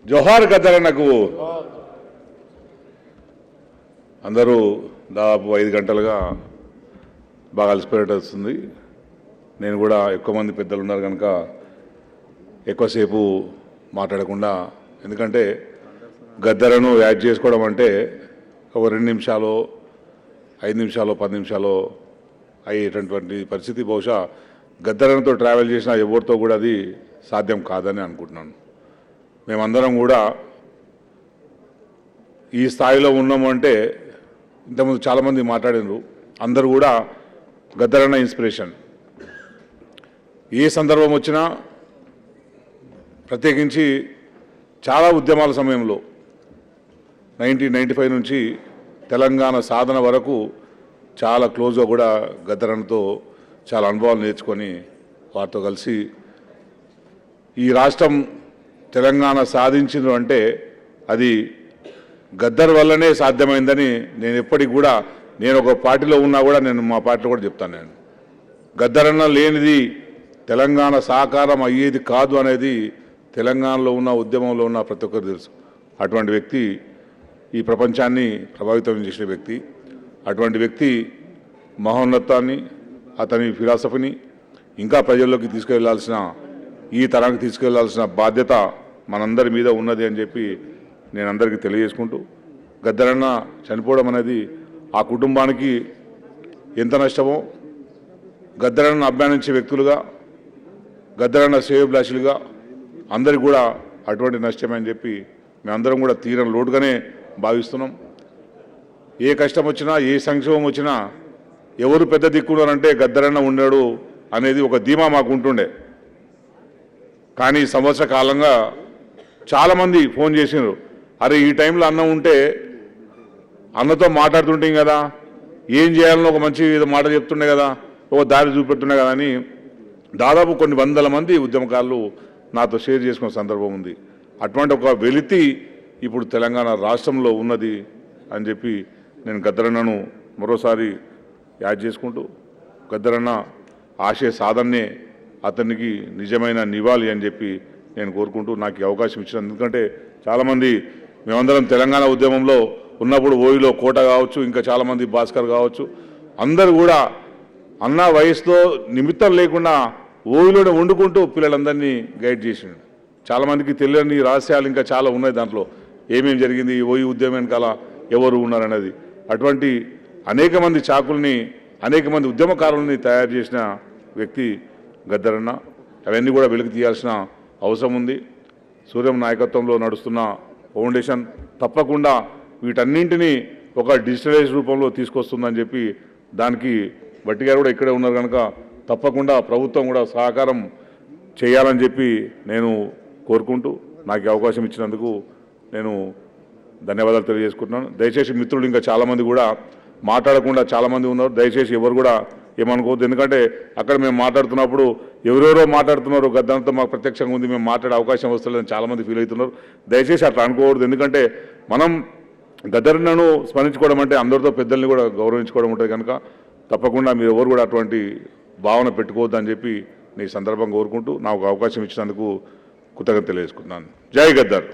జోహార్ గద్దరన్నకు. అందరూ దాదాపు 5 గంటలుగా బాగా అలసిపోయేట వస్తుంది. నేను కూడా ఎక్కువ మంది పెద్దలు ఉన్నారు కనుక ఎక్కువసేపు మాట్లాడకుండా, ఎందుకంటే గద్దరను యాడ్ చేసుకోవడం అంటే ఒక 2 నిమిషాలు 5 నిమిషాలు 10 నిమిషాలు అయ్యేటటువంటి పరిస్థితి బహుశా గద్దరనతో ట్రావెల్ చేసిన ఎవరితో కూడా అది సాధ్యం కాదని అనుకుంటున్నాను. మేమందరం కూడా ఈ స్థాయిలో ఉన్నాము అంటే ఇంతకుముందు చాలామంది మాట్లాడినారు, అందరూ కూడా గద్దరన్న ఇన్స్పిరేషన్. ఏ సందర్భం వచ్చినా ప్రత్యేకించి చాలా ఉద్యమాల సమయంలో 1995 నుంచి తెలంగాణ సాధన వరకు చాలా క్లోజ్గా కూడా గద్దరన్నతో చాలా అనుభవాలు నేర్చుకొని వారితో కలిసి ఈ రాష్ట్రం తెలంగాణ సాధించింది అంటే అది గద్దర్ వల్లనే సాధ్యమైందని నేను ఎప్పటికి కూడా, నేను ఒక పార్టీలో ఉన్నా కూడా నేను మా పార్టీలో కూడా చెప్తాను. నేను గద్దరన్న లేనిది తెలంగాణ సాకారం అయ్యేది కాదు అనేది తెలంగాణలో ఉన్న ఉద్యమంలో ఉన్న ప్రతి ఒక్కరు తెలుసు. అటువంటి వ్యక్తి ఈ ప్రపంచాన్ని ప్రభావితం చేసిన వ్యక్తి. అటువంటి వ్యక్తి మహోన్నతాన్ని, అతని ఫిలాసఫీని ఇంకా ప్రజల్లోకి తీసుకెళ్లాల్సిన, ఈ తరానికి తీసుకెళ్లాల్సిన బాధ్యత మనందరి మీద ఉన్నది అని చెప్పి నేను అందరికీ తెలియజేసుకుంటూ, గద్దరన్న చనిపోవడం అనేది ఆ కుటుంబానికి ఎంత నష్టమో, గద్దరన్న అభిమానించే వ్యక్తులుగా, గద్దరన్న శ్రేయోభిలాషులుగా అందరికీ కూడా అటువంటి నష్టమే అని చెప్పి మేమందరం కూడా తీరని లోటుగానే భావిస్తున్నాం. ఏ కష్టం వచ్చినా, ఏ సంక్షోభం వచ్చినా ఎవరు పెద్ద దిక్కున్నారంటే గద్దరన్న ఉన్నాడు అనేది ఒక ధీమా మాకు ఉంటుండే. కానీ సంవత్సర కాలంగా చాలామంది ఫోన్ చేసినారు, అరే ఈ టైంలో అన్న ఉంటే అన్నతో మాట్లాడుతుంటాం కదా, ఏం చేయాలనో ఒక మంచి మాట చెప్తుండే కదా, ఒక దారి చూపెడుతుండే కదా అని దాదాపు కొన్ని వందల మంది ఉద్యమకారులు నాతో షేర్ చేసుకున్న సందర్భం ఉంది. అటువంటి ఒక వెలితి ఇప్పుడు తెలంగాణ రాష్ట్రంలో ఉన్నది అని చెప్పి నేను గద్దరన్నను మరోసారి యాడ్ చేసుకుంటూ, గద్దరన్న ఆశయ సాధనే అతనికి నిజమైన నివాళి అని చెప్పి నేను కోరుకుంటూ నాకు అవకాశం ఇచ్చినందుకు. ఎందుకంటే చాలామంది మేమందరం తెలంగాణ ఉద్యమంలో ఉన్నప్పుడు ఓయిలో కోట కావచ్చు, ఇంకా చాలామంది భాస్కర్ కావచ్చు, అందరూ కూడా అన్న వయసులో నిమిత్తం లేకుండా ఓయిలోనే వండుకుంటూ పిల్లలందరినీ గైడ్ చేసిండు. చాలామందికి తెలియని రహస్యాలు ఇంకా చాలా ఉన్నాయి దాంట్లో, ఏమేమి జరిగింది, ఓయి ఉద్యమం వెనకాల ఎవరు ఉన్నారనేది. అటువంటి అనేక మంది చాకుల్ని, అనేక మంది ఉద్యమకారుల్ని తయారు చేసిన వ్యక్తి గద్దరన్న. అవన్నీ కూడా వెలికి తీయాల్సిన అవసరం ఉంది. సూర్యం నాయకత్వంలో నడుస్తున్న ఫౌండేషన్ తప్పకుండా వీటన్నింటినీ ఒక డిజిటలైజ్ రూపంలో తీసుకొస్తుందని చెప్పి, దానికి బట్టి గారు కూడా ఇక్కడే ఉన్నారు కనుక తప్పకుండా ప్రభుత్వం కూడా సహకారం చేయాలని చెప్పి నేను కోరుకుంటూ, నాకు అవకాశం ఇచ్చినందుకు నేను ధన్యవాదాలు తెలియజేసుకుంటున్నాను. దయచేసి మిత్రులు ఇంకా చాలామంది కూడా మాట్లాడకుండా చాలామంది ఉన్నారు, దయచేసి ఎవరు కూడా ఏమనుకోవద్దు. ఎందుకంటే అక్కడ మేము మాట్లాడుతున్నప్పుడు ఎవరెవరో మాట్లాడుతున్నారు, గద్దరంతో మాకు ప్రత్యక్షంగా ఉంది, మేము మాట్లాడే అవకాశం వస్తలేదని చాలామంది ఫీల్ అవుతున్నారు. దయచేసి అట్లా అనుకోకూడదు. ఎందుకంటే మనం గద్దరన్నను స్మరించుకోవడం అంటే అందరితో పెద్దల్ని కూడా గౌరవించుకోవడం ఉంటుంది కనుక తప్పకుండా మీరు ఎవరు కూడా అటువంటి భావన పెట్టుకోవద్దని చెప్పి నీ సందర్భంగా కోరుకుంటూ నాకు అవకాశం ఇచ్చినందుకు కృతజ్ఞత తెలియజేసుకుంటున్నాను. జై గద్దర్.